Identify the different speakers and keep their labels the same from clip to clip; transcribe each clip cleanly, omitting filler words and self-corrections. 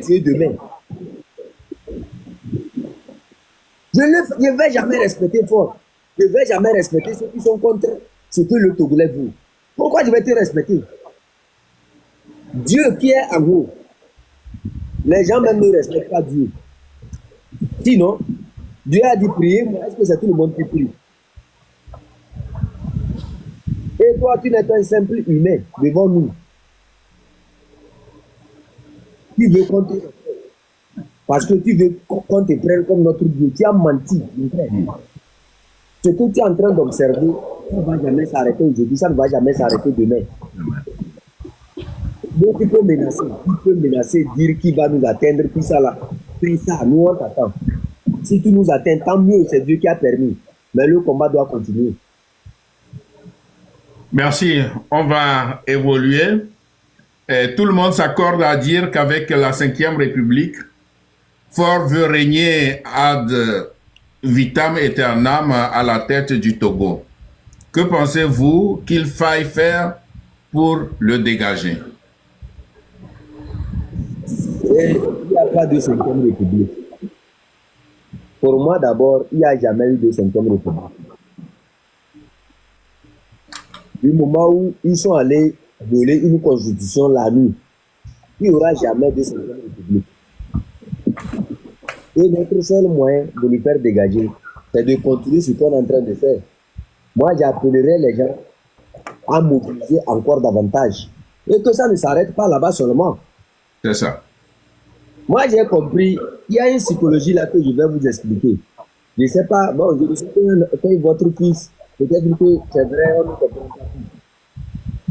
Speaker 1: yeux demain. Je ne vais jamais respecter fort. Je ne vais jamais respecter ceux qui sont contre ce que le Togolais veut. Pourquoi je vais te respecter? Dieu qui est en haut. Les gens même ne respectent pas Dieu. Sinon, Dieu a dit prier, mais est-ce que c'est tout le monde qui prie? Et toi, tu n'es qu'un simple humain devant nous. Tu veux qu'on te... Parce que tu veux qu'on te prenne comme notre Dieu. Tu as menti, mon frère. Ce que tu es en train d'observer, ça ne va jamais s'arrêter aujourd'hui, ça ne va jamais s'arrêter demain. Donc tu peux menacer, dire qu'il va nous atteindre, tout ça là. Fais ça, nous on t'attend. Si tu nous atteins, tant mieux, c'est Dieu qui a permis. Mais le combat doit continuer.
Speaker 2: Merci. On va évoluer. Tout le monde s'accorde à dire qu'avec la 5e République, Faure veut régner ad vitam aeternam à la tête du Togo. Que pensez-vous qu'il faille faire pour le dégager?
Speaker 1: Il n'y a pas de 5e République. Pour moi, d'abord, il n'y a jamais eu de 5e République. Du moment où ils sont allés voler une constitution la nuit, il n'y aura jamais de 5e République. Et notre seul moyen de le faire dégager, c'est de continuer ce qu'on est en train de faire. Moi, j'appellerai les gens à mobiliser encore davantage. Et que ça ne s'arrête pas là-bas seulement.
Speaker 2: C'est ça.
Speaker 1: Moi, j'ai compris, il y a une psychologie là que je vais vous expliquer. Je ne sais pas, bon, je sais que votre fils, peut-être que c'est vrai, on ne comprend pas tout.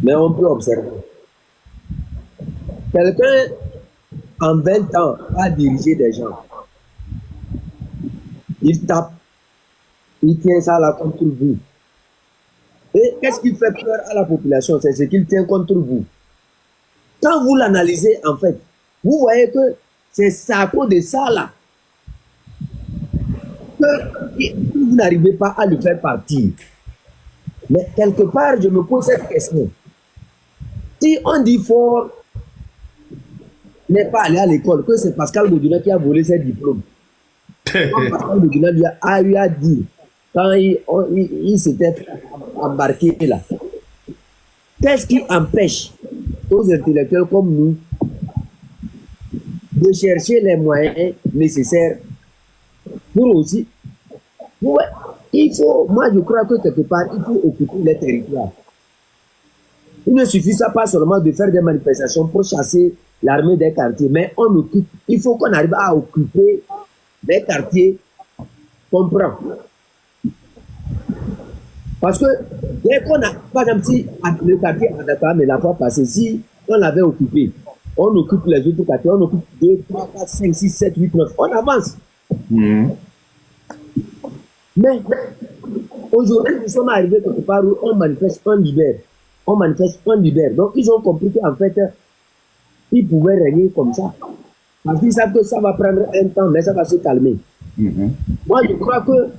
Speaker 1: Mais on peut observer. Quelqu'un, en 20 ans, a dirigé des gens. Il tape, il tient ça là contre vous. Et qu'est-ce qui fait peur à la population? C'est ce qu'il tient contre vous. Quand vous l'analysez, en fait, vous voyez que c'est ça à cause de ça là que vous n'arrivez pas à le faire partir. Mais quelque part, je me pose cette question. Si on dit Faure n'est pas allé à l'école, que c'est Pascal Moduna qui a volé ses diplômes. Pascal Moduna lui a dit, quand il s'était embarqué là, qu'est-ce qui empêche aux intellectuels comme nous de chercher les moyens nécessaires pour aussi... Ouais, il faut, moi je crois que quelque part, il faut occuper les territoires. Il ne suffit pas seulement de faire des manifestations pour chasser l'armée des quartiers, mais on occupe, il faut qu'on arrive à occuper des quartiers qu'on prend. Parce que dès qu'on a, par exemple, si le quartier à Dakar, mais la fois passée, si on l'avait occupé, on occupe les autres quartiers, on occupe 2, 3, 4, 5, 6, 7, 8, 9, on avance. Mais aujourd'hui, nous sommes arrivés quelque part où on manifeste, on libère. On manifeste, on libère. Donc, ils ont compris qu'en fait, ils pouvaient régner comme ça. Parce qu'ils savent que ça va prendre un temps, mais ça va se calmer. Moi, je crois que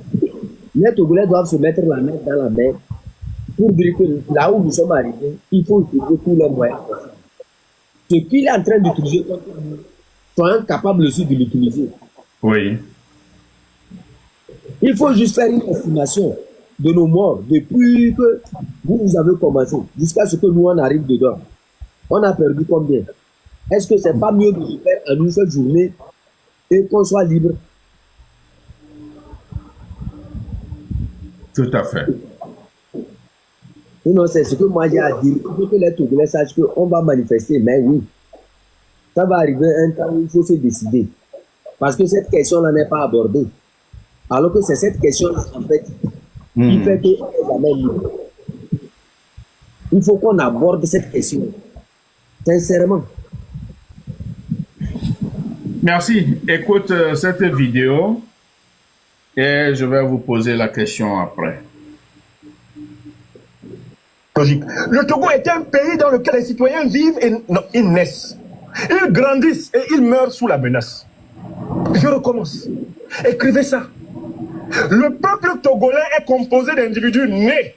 Speaker 1: les Togolais doivent se mettre la main dans la main pour dire que là où nous sommes arrivés, il faut utiliser tous les moyens. Ce qu'il est en train d'utiliser contre nous, soyons capables aussi de l'utiliser.
Speaker 2: Oui.
Speaker 1: Il faut juste faire une estimation de nos morts depuis que vous avez commencé jusqu'à ce que nous on arrive dedans. On a perdu combien? Est-ce que c'est pas mieux de le faire en une seule journée et qu'on soit libre?
Speaker 2: Tout à fait.
Speaker 1: Non, c'est ce que moi j'ai à dire. Il faut que les Togolais sachent qu'on va manifester, mais oui, ça va arriver un temps où il faut se décider. Parce que cette question-là n'est pas abordée. Alors que c'est cette question-là, en fait, qui fait qu'on n'est jamais libre. Il faut qu'on aborde cette question. Sincèrement.
Speaker 2: Merci. Écoute cette vidéo et je vais vous poser la question après.
Speaker 3: Logique. Le Togo est un pays dans lequel les citoyens vivent et non, ils naissent. Ils grandissent et ils meurent sous la menace. Je recommence. Écrivez ça. Le peuple togolais est composé d'individus nés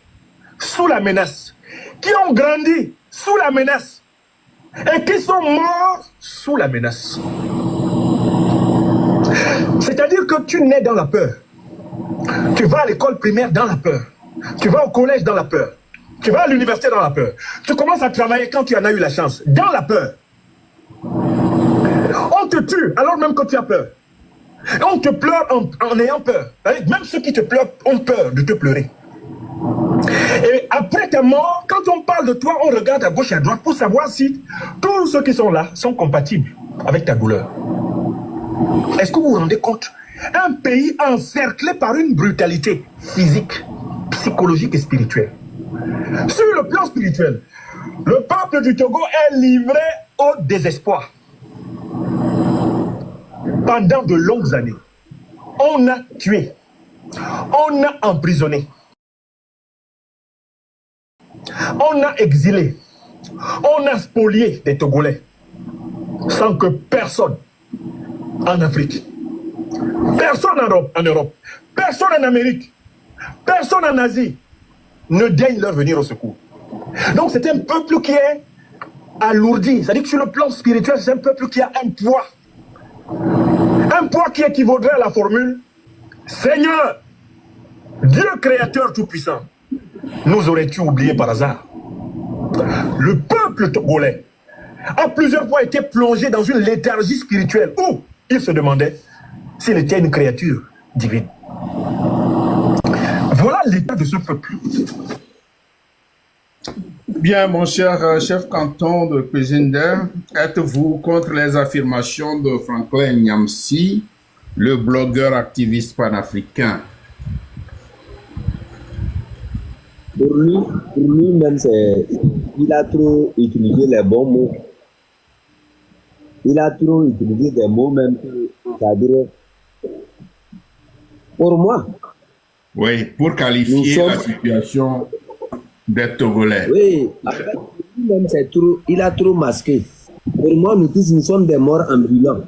Speaker 3: sous la menace, qui ont grandi sous la menace et qui sont morts sous la menace. C'est-à-dire que tu nais dans la peur. Tu vas à l'école primaire dans la peur. Tu vas au collège dans la peur. Tu vas à l'université dans la peur. Tu commences à travailler quand tu en as eu la chance, dans la peur. On te tue alors même que tu as peur. Et on te pleure en ayant peur. Même ceux qui te pleurent ont peur de te pleurer. Et après ta mort, quand on parle de toi, on regarde à gauche et à droite pour savoir si tous ceux qui sont là sont compatibles avec ta douleur. Est-ce que vous vous rendez compte? Un pays encerclé par une brutalité physique, psychologique et spirituelle. Sur le plan spirituel, le peuple du Togo est livré au désespoir. Pendant de longues années, on a tué, on a emprisonné, on a exilé, on a spolié des Togolais, sans que personne en Afrique, personne en Europe, personne en Amérique, personne en Asie ne daigne leur venir au secours. Donc c'est un peuple qui est alourdi. C'est-à-dire que sur le plan spirituel, c'est un peuple qui a un poids. Un poids qui équivaudrait à la formule « Seigneur, Dieu créateur tout-puissant, nous aurais-tu oublié par hasard ?» Le peuple togolais a plusieurs fois été plongé dans une léthargie spirituelle où il se demandait s'il était une créature divine. Voilà l'état de ce peuple.
Speaker 2: Bien, mon cher chef canton de Pézinder, êtes-vous contre les affirmations de Franklin Nyamsi, le blogueur activiste panafricain?
Speaker 1: Pour lui-même, il a trop utilisé les bons mots. Il a trop utilisé des mots même, c'est-à-dire, pour moi.
Speaker 2: Oui, pour qualifier la situation des Togolais.
Speaker 1: Oui, lui-même, il a trop masqué. Pour moi, nous tous, nous sommes des morts ambulants.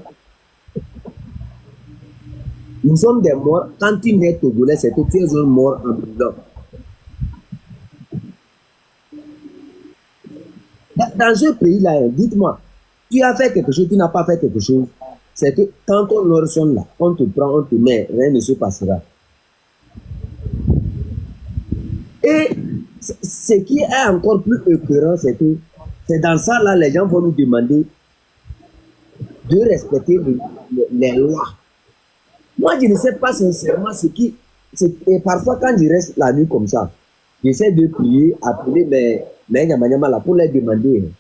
Speaker 1: Nous sommes des morts. Quand tu nais Togolais, c'est que tu es un mort ambulant. Dans ce pays-là, dites-moi, tu as fait quelque chose, tu n'as pas fait quelque chose. C'est que quand on leur sonne là, on te prend, on te met, rien ne se passera. Et ce qui est encore plus écœurant, c'est que c'est dans ça là, les gens vont nous demander de respecter les lois. Moi, je ne sais pas sincèrement ce qui... Et parfois, quand je reste la nuit comme ça, j'essaie de prier, appeler mes Nyamanyama là pour leur demander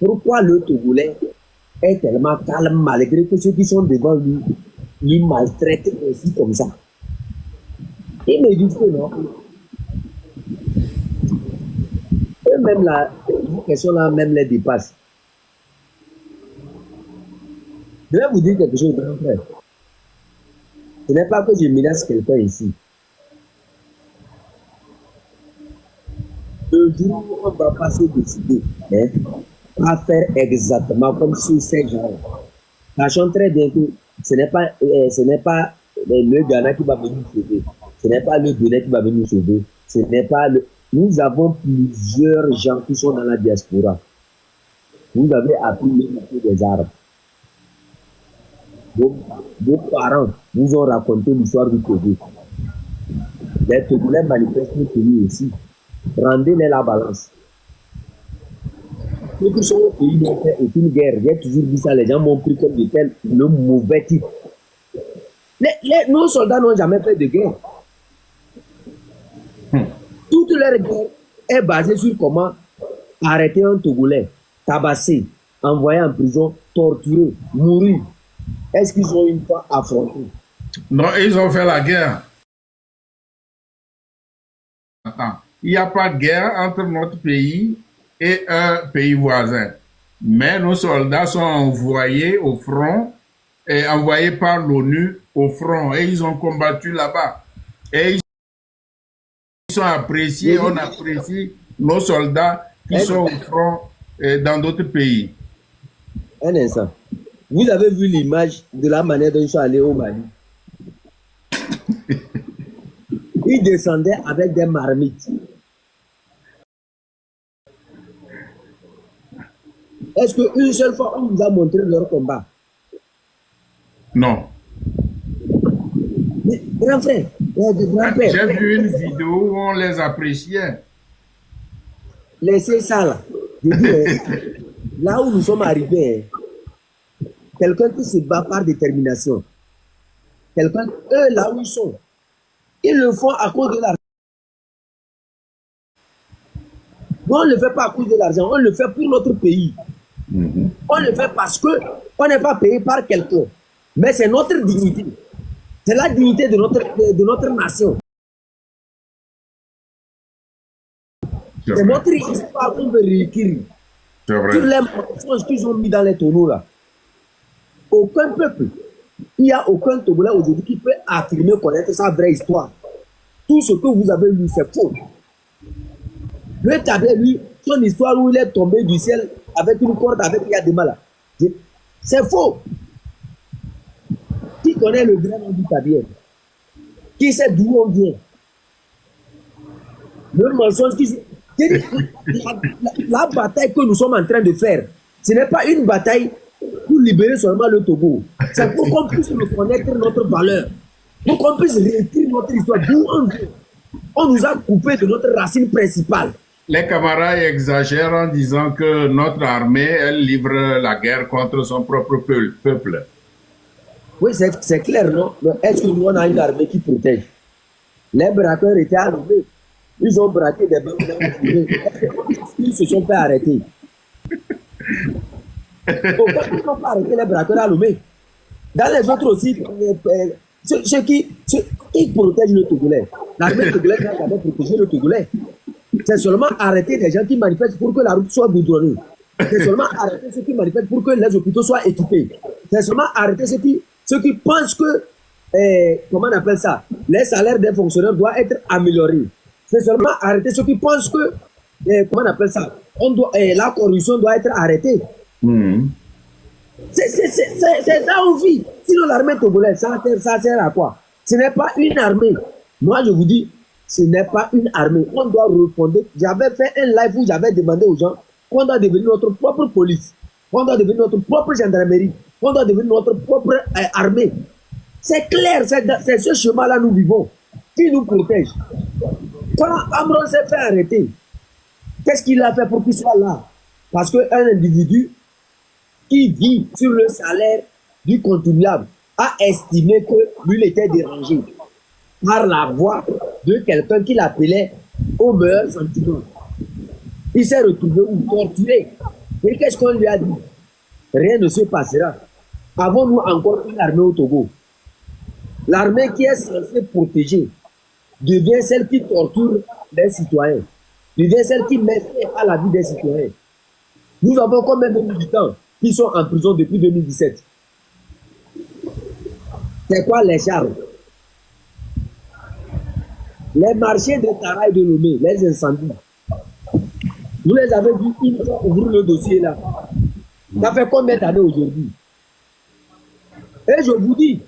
Speaker 1: pourquoi le Togolais est tellement calme malgré que ceux qui sont devant lui, ils maltraitent aussi comme ça. Ils me disent que non. Eux-mêmes là, une question là même les dépasse. Je vais vous dire quelque chose, grand frère. Ce n'est pas que je menace quelqu'un ici. Le jour où on va pas se décider à faire exactement comme sur ces gens, sachant très bien que ce n'est pas le Ghana qui va venir nous sauver, ce n'est pas le Bénin qui va venir nous sauver, ce n'est pas le... Nous avons plusieurs gens qui sont dans la diaspora. Vous avez appris le métier des arbres. Vos parents vous ont raconté l'histoire du Togo. Les Togolais manifestent pour lui aussi. Rendez-les la balance. Ceux qui sont au pays n'ont fait aucune guerre. J'ai toujours dit ça, les gens m'ont pris comme de tel le mauvais type. Nos soldats n'ont jamais fait de guerre. Toute leur guerre est basée sur comment arrêter un Togolais, tabasser, envoyer en prison, torturer, mourir. Est-ce qu'ils ont une fois affronté?
Speaker 2: Non, ils ont fait la guerre. Attends, il n'y a pas de guerre entre notre pays et un pays voisin. Mais nos soldats sont envoyés au front et envoyés par l'ONU au front et ils ont combattu là-bas. Et ils sont appréciés, on apprécie nos soldats qui sont au front dans d'autres pays.
Speaker 1: Un instant. Vous avez vu l'image de la manière dont ils sont allés au Mali. Ils descendaient avec des marmites. Est-ce qu'une seule fois, on nous a montré leur combat?
Speaker 2: Non.
Speaker 1: Mais, grand frère, grand-père,
Speaker 2: J'ai vu une vidéo où on les appréciait.
Speaker 1: laissez ça là. Je dis, là où nous sommes arrivés, quelqu'un qui se bat par détermination, quelqu'un, eux là où ils sont, ils le font à cause de l'argent. On ne le fait pas à cause de l'argent, on le fait pour notre pays. On le fait parce que on n'est pas payé par quelqu'un. Mais c'est notre dignité. C'est la dignité de notre nation. C'est notre histoire qu'on veut réécrire.
Speaker 2: C'est
Speaker 1: Tous
Speaker 2: vrai.
Speaker 1: les mensonges qu'ils ont mis dans les tonneaux là. Aucun peuple, il n'y a aucun Togolais aujourd'hui qui peut affirmer connaître sa vraie histoire. Tout ce que vous avez lu, c'est faux. Le Tablé, lui, son histoire où il est tombé du ciel avec une corde avec Yadema là. C'est faux. Qui connaît le vrai nom du Tablé? Qui sait d'où on vient? Le mensonge qui... La bataille que nous sommes en train de faire, ce n'est pas une bataille pour libérer seulement le Togo. C'est pour qu'on puisse reconnaître notre valeur. Pour qu'on puisse réécrire notre histoire. D'où on vient. On nous a coupé de notre racine principale.
Speaker 2: Les camarades exagèrent en disant que notre armée, elle livre la guerre contre son propre peuple.
Speaker 1: Oui, c'est clair, non? Mais est-ce que nous, on a une armée qui protège? Les braqueurs étaient armés. Ils ont braqué des banques. Ils se sont fait arrêter. Pourquoi ils n'ont pas arrêté les braqueurs à Lomé? Dans les autres aussi, ceux qui protègent le Togolais. L'armée togolaise n'a jamais protégé le Togolais. C'est seulement arrêter les gens qui manifestent pour que la route soit goudronnée. C'est seulement arrêter ceux qui manifestent pour que les hôpitaux soient équipés. C'est seulement arrêter ceux qui pensent que, comment on appelle ça, les salaires des fonctionnaires doivent être améliorés. C'est seulement arrêter ceux qui pensent que, comment on appelle ça, la corruption doit être arrêtée. C'est ça on vit. Sinon l'armée togolaise, ça sert à quoi? Ce n'est pas une armée. Moi je vous dis, ce n'est pas une armée. On doit refonder. J'avais fait un live où j'avais demandé aux gens qu'on doit devenir notre propre police, qu'on doit devenir notre propre gendarmerie, qu'on doit devenir notre propre armée. C'est clair, c'est ce chemin-là nous vivons, qui nous protège. Quand Amron s'est fait arrêter, qu'est-ce qu'il a fait pour qu'il soit là? Parce qu'un individu qui vit sur le salaire du contribuable a estimé que lui était dérangé par la voix de quelqu'un qui l'appelait au meilleur sentiment. Il s'est retrouvé torturé. Et qu'est-ce qu'on lui a dit? Rien ne se passera. Avons-nous encore une armée au Togo? L'armée qui est censée protéger devient celle qui torture les citoyens, devient celle qui met fin à la vie des citoyens. Nous avons combien de militants qui sont en prison depuis 2017? C'est quoi les charges? Les marchés de Tara et de Lomé, les incendies. Vous les avez vus une fois ouvrir le dossier là. Ça fait combien d'années aujourd'hui? Et je vous dis,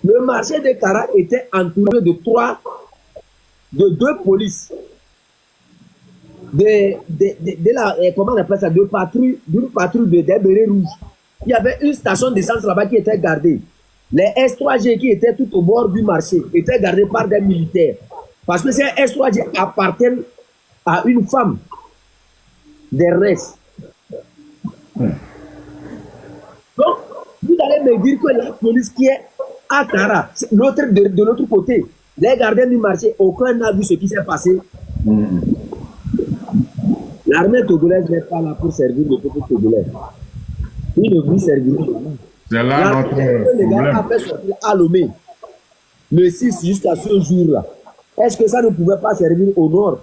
Speaker 1: le marché de Tara était entouré de deux polices, comment on appelle ça, d'une patrouille des bérets rouges. Il y avait une station d'essence là-bas qui était gardée. Les S3G qui étaient tout au bord du marché étaient gardés par des militaires. Parce que ces S3G appartiennent à une femme des restes. Donc, vous allez me dire que la police qui est à Tara, de l'autre côté, les gardiens du marché, aucun n'a vu ce qui s'est passé. L'armée togolaise n'est pas là pour servir le peuple togolais. Il ne veut servir.
Speaker 2: C'est là notre
Speaker 1: les gars
Speaker 2: problème.
Speaker 1: a fait sortir à Lomé le 6 jusqu'à ce jour-là. Est-ce que ça ne pouvait pas servir au nord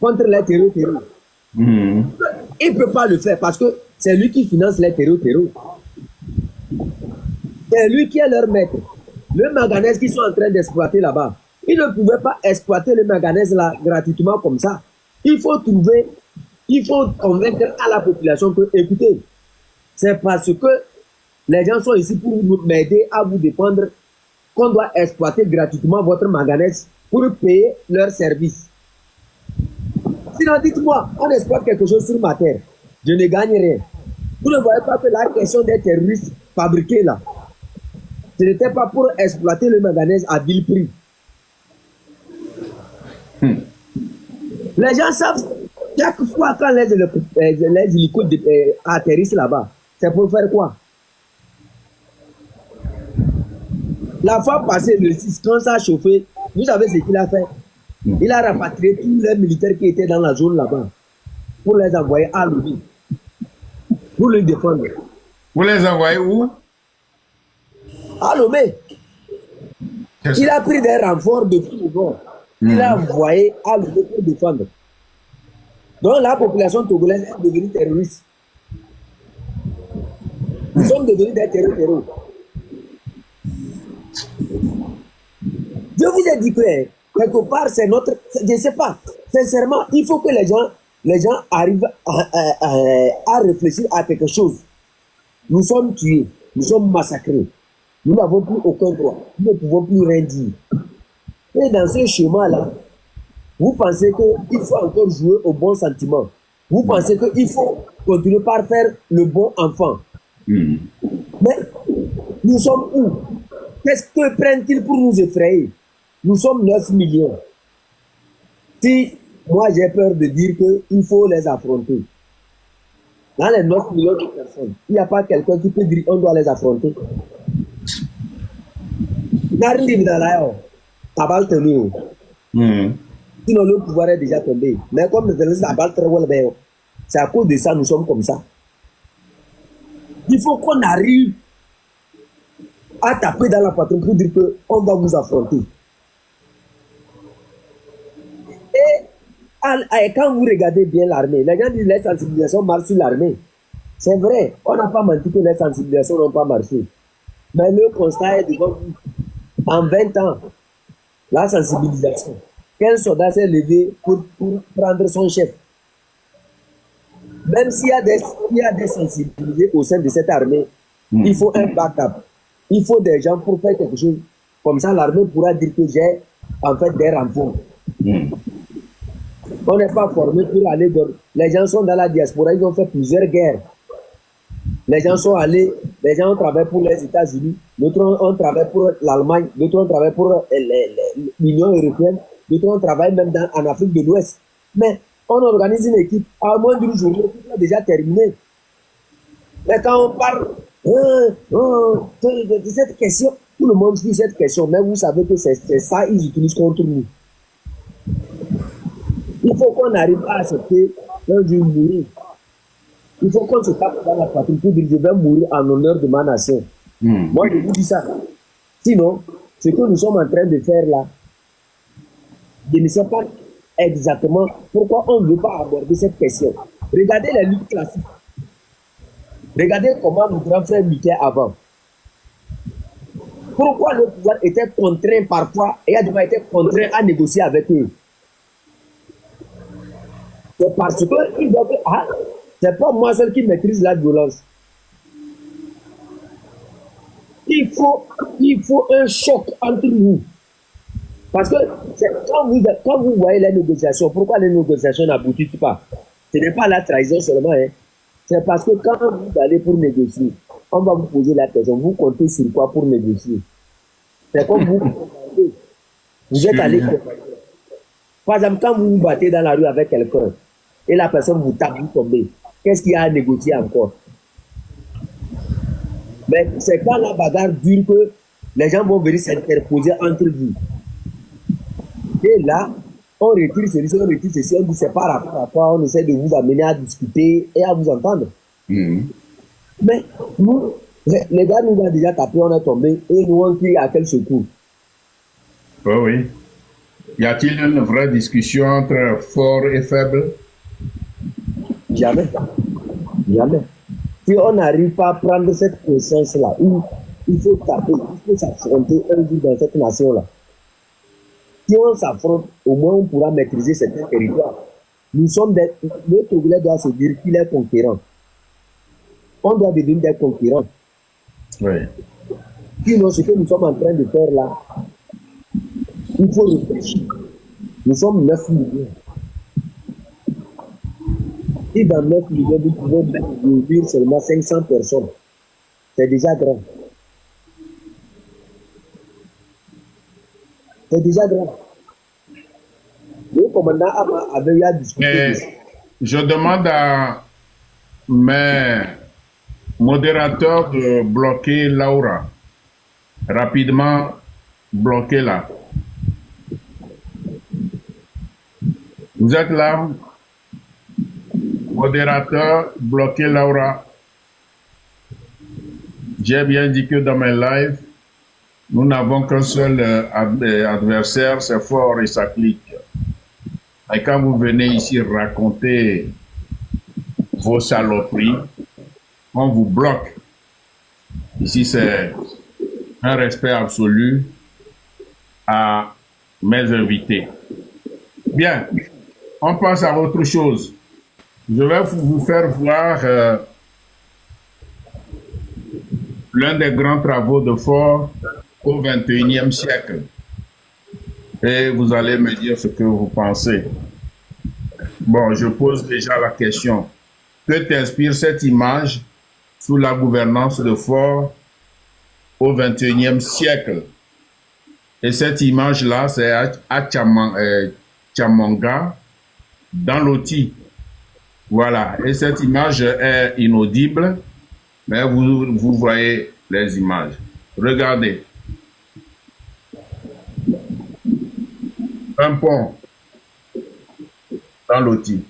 Speaker 1: contre les terreaux? Il ne peut pas le faire parce que c'est lui qui finance les terreaux. C'est lui qui est leur maître. Le manganèse qu'ils sont en train d'exploiter là-bas, ils ne pouvaient pas exploiter le manganèse là gratuitement comme ça. Il faut convaincre à la population que, écoutez, c'est parce que les gens sont ici pour m'aider à vous défendre qu'on doit exploiter gratuitement votre manganèse pour payer leurs services. Sinon, dites-moi, on exploite quelque chose sur ma terre, je ne gagne rien. Vous ne voyez pas que la question des terroristes fabriqués là, Ce n'était pas pour exploiter le manganèse à vil prix. Les gens savent, chaque fois quand les hélicos atterrissent là-bas, c'est pour faire quoi? La fois passée, le 6, quand ça a chauffé, vous savez ce qu'il a fait? Il a rapatrié tous les militaires qui étaient dans la zone là-bas pour les envoyer à Lomé, pour les défendre.
Speaker 2: Vous les envoyez où?
Speaker 1: À Lomé. Il a pris des renforts de tout le monde. Il a envoyé à Lomé pour défendre. Donc la population togolaise est devenue terroriste. Nous sommes devenus des terroristes. Je vous ai dit que quelque part, c'est notre... Je ne sais pas. Sincèrement, il faut que les gens arrivent à réfléchir à quelque chose. Nous sommes tués, nous sommes massacrés. Nous n'avons plus aucun droit. Nous ne pouvons plus rien dire. Et dans ce chemin-là, vous pensez qu'il faut encore jouer au bon sentiment. Vous pensez qu'il faut continuer par faire le bon enfant. Mais nous sommes où? Qu'est-ce que prennent-ils pour nous effrayer? Nous sommes 9 millions. Si moi j'ai peur de dire qu'il faut les affronter, dans les 9 millions de personnes, il n'y a pas quelqu'un qui peut dire qu'on doit les affronter. N'arrive dans la balle tenue. Sinon le pouvoir est déjà tombé. Mais comme la balle très well, c'est à cause de ça nous sommes comme ça. Il faut qu'on arrive à taper dans la patrouille pour dire qu'on va vous affronter. Et quand vous regardez bien l'armée, les gens disent que les sensibilisations marchent sur l'armée. C'est vrai, on n'a pas menti que les sensibilisations n'ont pas marché. Mais le constat est devant vous. En 20 ans, la sensibilisation, quel soldat s'est levé pour prendre son chef? Même s'il y a des sensibilisés au sein de cette armée, il faut un backup. Il faut des gens pour faire quelque chose. Comme ça, l'armée pourra dire que j'ai en fait des renforts. On n'est pas formé pour aller dans... Les gens sont dans la diaspora, ils ont fait plusieurs guerres. Les gens sont allés, les gens ont travaillé pour les États-Unis, d'autres ont travaillé pour l'Allemagne, d'autres ont travaillé pour l'Union européenne, d'autres ont travaillé même en Afrique de l'Ouest. Mais on organise une équipe, à moins d'une journée, tout est déjà terminé. Mais quand on parle de cette question, tout le monde suit cette question, mais vous savez que c'est ça qu'ils utilisent contre nous. Il faut qu'on arrive à accepter un jour mourir. Il faut qu'on se tape dans la patrie pour dire je vais mourir en honneur de ma nation. Moi, je vous dis ça. Sinon, ce que nous sommes en train de faire là, je ne sais pas exactement pourquoi on ne veut pas aborder cette question. Regardez les luttes classiques. Regardez comment nos grands frères luttaient avant. Pourquoi le pouvoir était contraint parfois et a déjà été contraint à négocier avec eux? C'est parce que ils doivent... c'est pas moi seul qui maîtrise la violence. Il faut un choc entre nous. Parce que quand vous voyez les négociations, pourquoi les négociations n'aboutissent pas? Ce n'est pas la trahison seulement. C'est parce que quand vous allez pour négocier, on va vous poser la question. Vous comptez sur quoi pour négocier? C'est comme vous êtes allé... Par exemple, quand vous vous battez dans la rue avec quelqu'un, et la personne vous tape, vous tombez. Qu'est-ce qu'il y a à négocier encore? Mais c'est quand la bagarre dure que les gens vont venir s'interposer entre vous. Et là, on retire celui-ci, on retire ceci, on dit c'est pas rapport à quoi, on essaie de vous amener à discuter et à vous entendre. Mais nous, les gars nous ont déjà tapé, on est tombé, et nous on crie à quel secours?
Speaker 2: Oui. Y a-t-il une vraie discussion entre fort et faible?
Speaker 1: Jamais. Jamais. Si on n'arrive pas à prendre cette conscience-là, où il faut taper, il faut s'affronter un jour dans cette nation-là. Si on s'affronte, au moins on pourra maîtriser certains territoires. Nous sommes des... Le Togolais doit se dire qu'il est conquérant. On doit devenir des concurrents.
Speaker 2: Oui.
Speaker 1: Sinon, ce que nous sommes en train de faire là, il faut réfléchir. Nous sommes 9 millions. Si dans 9 millions, nous pouvons réunir seulement 500 personnes, c'est déjà grand. C'est déjà grave. Le commandant avait eu à discuter
Speaker 2: Et
Speaker 1: de ça.
Speaker 2: je demande à mes modérateurs de bloquer Laura. Rapidement, bloquez-la. Vous êtes là? Modérateur, bloquez Laura. J'ai bien dit que dans mes lives, nous n'avons qu'un seul adversaire, c'est fort et ça clique. Et quand vous venez ici raconter vos saloperies, on vous bloque. Ici, c'est un respect absolu à mes invités. Bien, on passe à autre chose. Je vais vous faire voir l'un des grands travaux de Ford au XXIe siècle. Et vous allez me dire ce que vous pensez. Bon, je pose déjà la question. Que t'inspire cette image sous la gouvernance de Ford au XXIe siècle? Et cette image-là, c'est à Tchamanga, dans l'Oti. Voilà. Et cette image est inaudible, mais vous voyez les images. Regardez. Un pont dans l'Oti.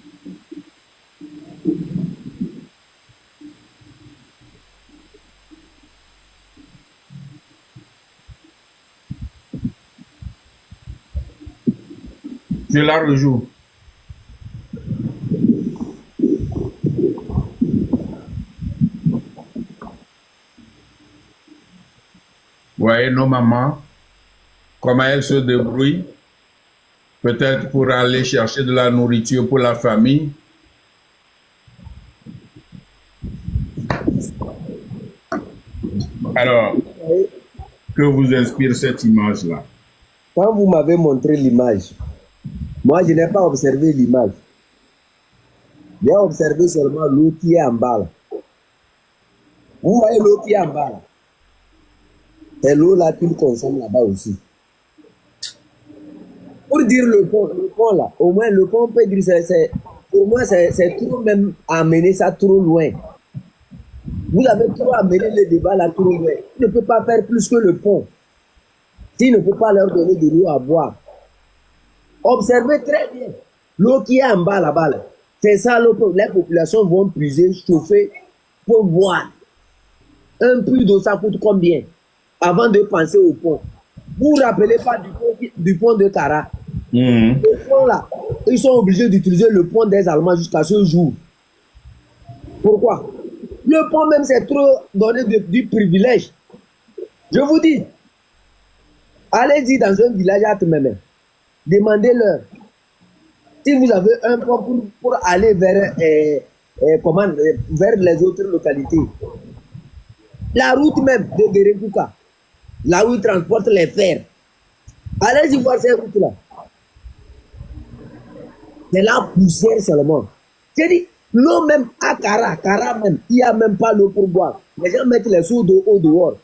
Speaker 2: Je la rejoue. Vous voyez nos mamans, comment elles se débrouillent, peut-être pour aller chercher de la nourriture pour la famille. Alors, que vous inspire cette image-là?
Speaker 1: Quand vous m'avez montré l'image, moi je n'ai pas observé l'image. J'ai observé seulement l'eau qui est en bas là. Vous voyez l'eau qui est en bas là. C'est l'eau là qu'ils consomment là-bas aussi. Pour dire le pont là, au moins le pont, on peut dire, pour moi c'est trop même amener ça trop loin. Vous avez trop amené le débat là trop loin. Il ne peut pas faire plus que le pont. S'il ne peut pas leur donner de l'eau à boire. Observez très bien l'eau qui est en bas là-bas. Là. C'est ça l'eau que les populations vont puiser, chauffer pour boire. Un puits d'eau, ça coûte combien? Avant de penser au pont. Vous ne vous rappelez pas du pont de Kara? Le pont là, ils sont obligés d'utiliser le pont des Allemands jusqu'à ce jour. Pourquoi? Le pont même, c'est trop donné du privilège. Je vous dis, allez-y dans un village à Tmeme. Demandez-leur si vous avez un pont pour aller vers les autres localités. La route même de Guérékouka, là où ils transportent les fers. Allez-y voir ces routes-là. C'est la poussière seulement. J'ai dit, l'eau même à Kara même, il n'y a même pas l'eau pour boire. Les gens mettent les seaux d'eau au dehors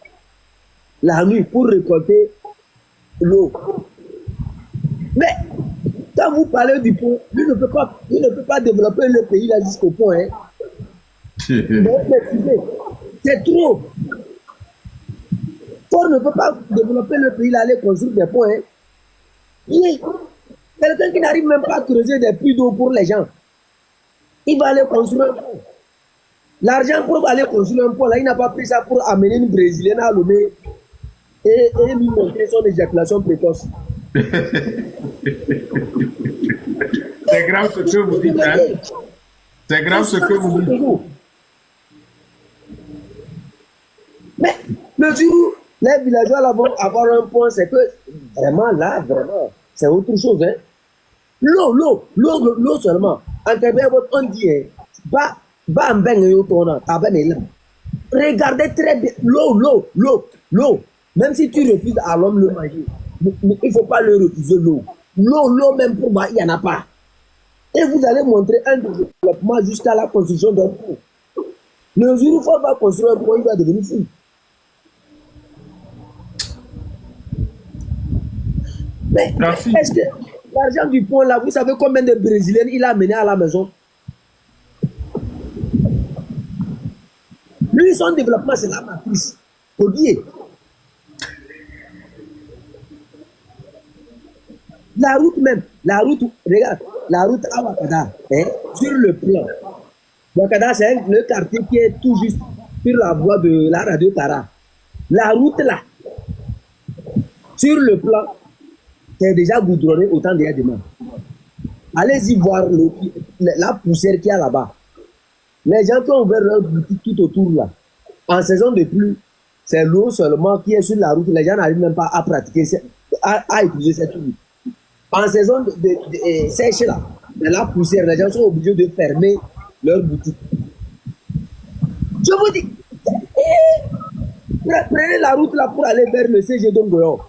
Speaker 1: la nuit pour récolter l'eau. Mais quand vous parlez du pont, il ne peut pas développer le pays là jusqu'au pont. Hein. C'est trop. On ne peut pas développer le pays là, aller construire des ponts. Hein. Quelqu'un qui n'arrive même pas à creuser des puits d'eau pour les gens, il va aller construire un pont. L'argent pour aller construire un pont là, il n'a pas pris ça pour amener une Brésilienne à Lomé et lui montrer son éjaculation précoce.
Speaker 2: C'est grave ce que vous dites, hein? C'est grave ce que vous dites.
Speaker 1: Mais le jour où les villageois là vont avoir un pont, c'est que vraiment là, vraiment, c'est autre chose. Hein? L'eau seulement. En termes on dit, hein, regardez très bien, l'eau. Même si tu refuses à l'homme le manger, il ne faut pas le refuser l'eau. L'eau même pour moi, il n'y en a pas. Et vous allez montrer un développement jusqu'à la construction d'un pont. Le jour où il faut pas construire un pont, il va devenir fou. Mais
Speaker 2: Merci.
Speaker 1: est-ce que l'argent du pont là, vous savez combien de Brésiliens il a amené à la maison? Lui, son développement, c'est la matrice. Oubliez. La route même, la route, regarde, la route à Wakada, hein, sur le plan. Wakada, c'est le quartier qui est tout juste sur la voie de la radio Tara. La route là, sur le plan, c'est déjà goudronné autant d'il y a des mains. Allez-y voir la poussière qu'il y a là-bas. Les gens qui ont ouvert leur boutique tout autour là, en saison de pluie, c'est l'eau seulement qui est sur la route. Les gens n'arrivent même pas à pratiquer, à utiliser cette route. En saison de sèche là, de la poussière, les gens sont obligés de fermer leur boutique. Je vous dis, prenez la route là pour aller vers le CG d'Ongoyon.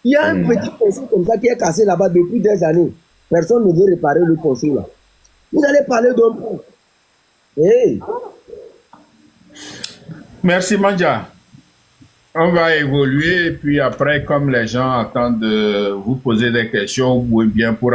Speaker 1: Il y a un petit ponceau comme ça qui est cassé là-bas depuis des années. Personne ne veut réparer le ponceau là. Vous allez parler d'un pont. Hey.
Speaker 2: Merci Mandja. On va évoluer, puis après, comme les gens attendent de vous poser des questions, vous pouvez bien pour